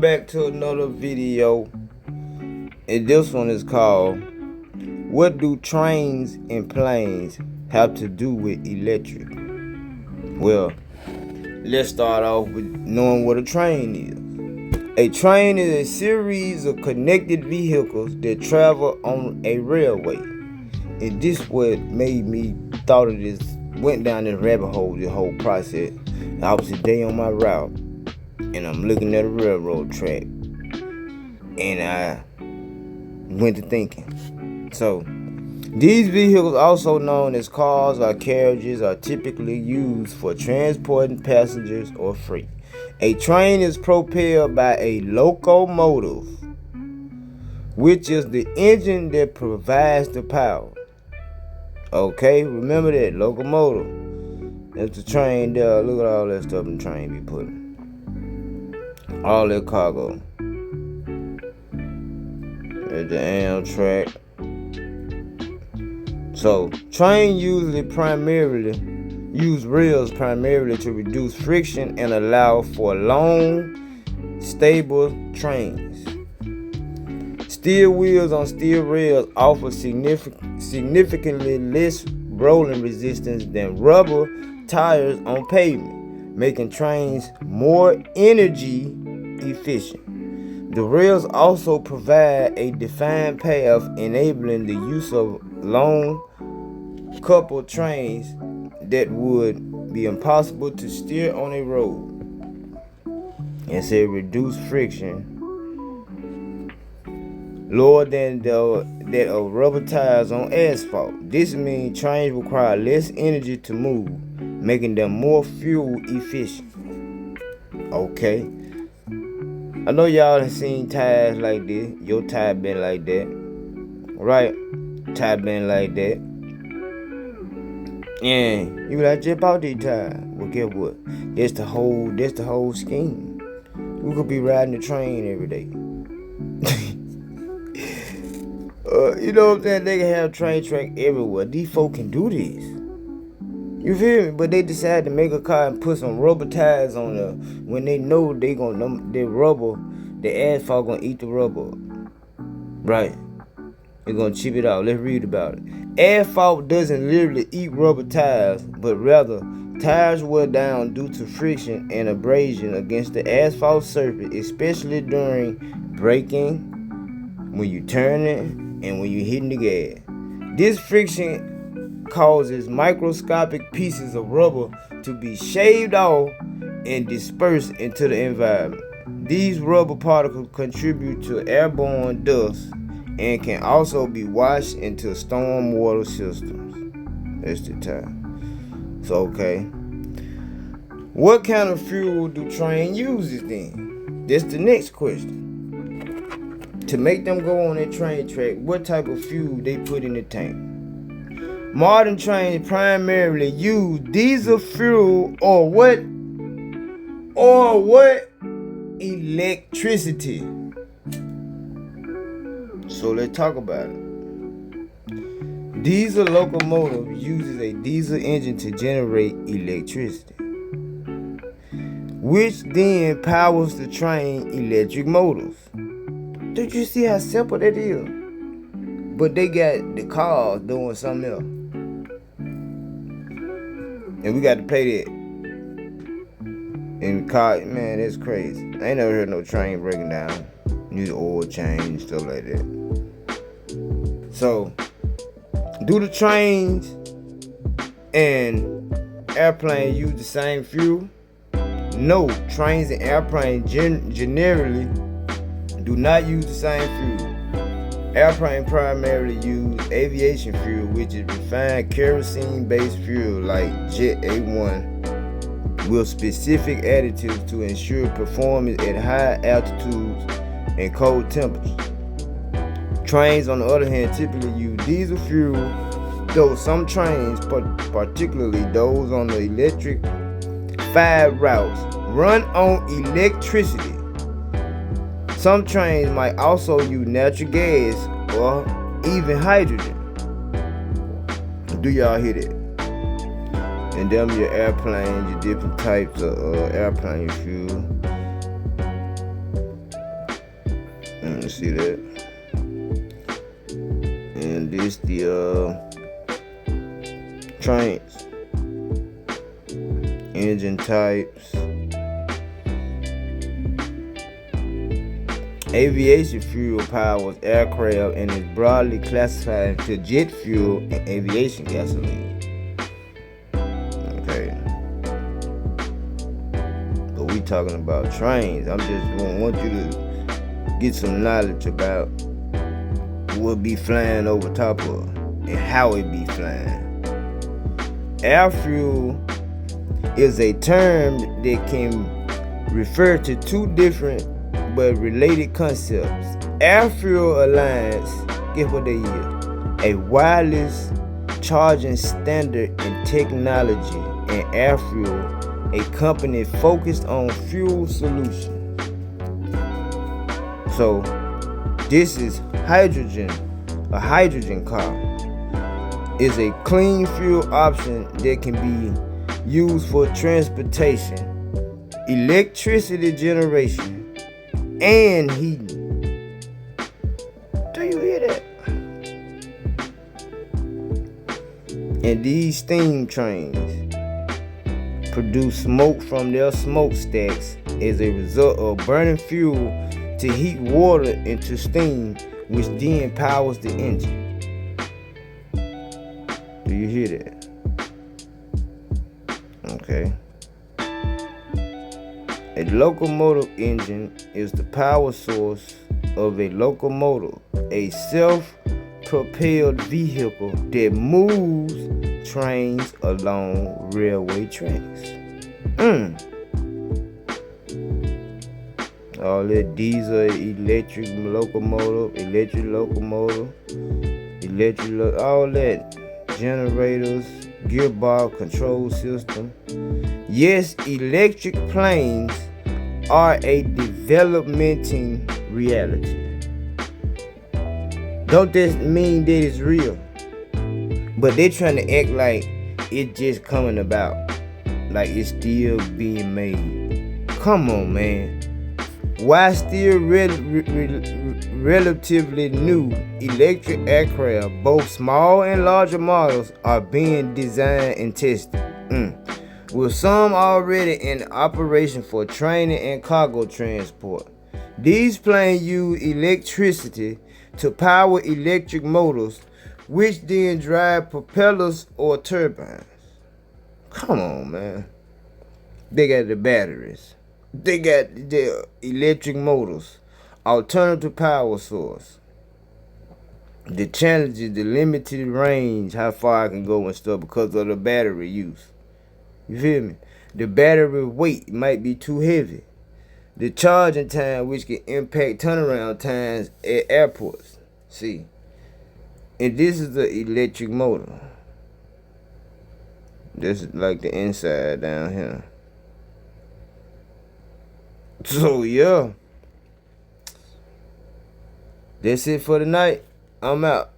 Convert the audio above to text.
back to another video, and this one is called "What Do Trains and Planes Have to Do with Electric?" Well, let's start off with knowing what a train is. A train is a series of connected vehicles that travel on a railway. And this what made me thought of this, went down this rabbit hole, this whole process. I was today on my route, and I'm looking at a railroad track, and I went to thinking. So, these vehicles, also known as cars or carriages, are typically used for transporting passengers or freight. A train is propelled by a locomotive, which is the engine that provides the power. Okay, remember that, locomotive. That's the train there. Look at all that stuff the train be putting. All that cargo. At the Amtrak. So, train use rails primarily to reduce friction and allow for long, stable trains. Steel wheels on steel rails offer significantly less rolling resistance than rubber tires on pavement, making trains more energy efficient. The rails also provide a defined path, enabling the use of long coupled trains that would be impossible to steer on a road. And say reduce friction lower than that of rubber tires on asphalt. This means trains require less energy to move, making them more fuel efficient. Okay. I know y'all have seen tires like this. Your tire been like that. Right? Tire been like that. And you be like, just bought these tires. Well, guess what? That's the whole scheme. We could be riding the train every day. You know what I'm saying? They can have train track everywhere. These folk can do this. You feel me? But they decide to make a car and put some rubber tires on there when they know the asphalt gonna eat the rubber. Right? They're gonna chip it out. Let's read about it. Asphalt doesn't literally eat rubber tires, but rather tires wear down due to friction and abrasion against the asphalt surface, especially during braking, when you turn it, and when you're hitting the gas. This friction causes microscopic pieces of rubber to be shaved off and dispersed into the environment. These rubber particles contribute to airborne dust and can also be washed into storm water systems. That's the time. So, okay. What kind of fuel do train uses then? That's the next question. To make them go on that train track, what type of fuel they put in the tank? Modern trains primarily use diesel fuel or what? Electricity. So let's talk about it. Diesel locomotive uses a diesel engine to generate electricity, which then powers the train electric motors. Don't you see how simple that is? But they got the cars doing something else. And we got to pay that. And car, man, that's crazy. I ain't never heard no train breaking down. Need oil change, stuff like that. So, do the trains and airplanes use the same fuel? No, trains and airplanes generally do not use the same fuel. Airplanes primarily use aviation fuel, which is refined kerosene-based fuel like Jet A1, with specific additives to ensure performance at high altitudes and cold temperatures. Trains, on the other hand, typically use diesel fuel, though some trains, particularly those on the electrified routes, run on electricity. Some trains might also use natural gas or even hydrogen. Do y'all hear that? And them your airplanes, your different types of airplane fuel. You see that? And this the trains, engine types. Aviation fuel powers aircraft and is broadly classified into jet fuel and aviation gasoline. Okay. But we talking about trains. I'm just want you to get some knowledge about what be flying over top of and how it be flying. Air fuel is a term that can refer to two different but related concepts. Air Fuel Alliance, guess what they is? A wireless charging standard and technology, and Air Fuel, a company focused on fuel solutions. So, this is hydrogen. A hydrogen car is a clean fuel option that can be used for transportation, electricity generation, and heating. Do you hear that? And these steam trains produce smoke from their smokestacks as a result of burning fuel to heat water into steam, which then powers the engine. Do you hear that? Okay. A locomotive engine is the power source of a locomotive, a self-propelled vehicle that moves trains along railway tracks. All that diesel, electric locomotive, all that, generators, gearbox, control system. Yes, electric planes are a developmenting reality. Don't that mean that it's real? But they trying to act like it's just coming about, like it's still being made. Come on, man. Why still relatively new electric aircraft, both small and larger models, are being designed and tested? With some already in operation for training and cargo transport. These planes use electricity to power electric motors, which then drive propellers or turbines. Come on, man. They got the batteries. They got the electric motors, alternative power source. The challenge is the limited range, how far I can go and stuff because of the battery use. You feel me? The battery weight might be too heavy. The charging time, which can impact turnaround times at airports. See? And this is the electric motor. This is like the inside down here. So, yeah. That's it for tonight. I'm out.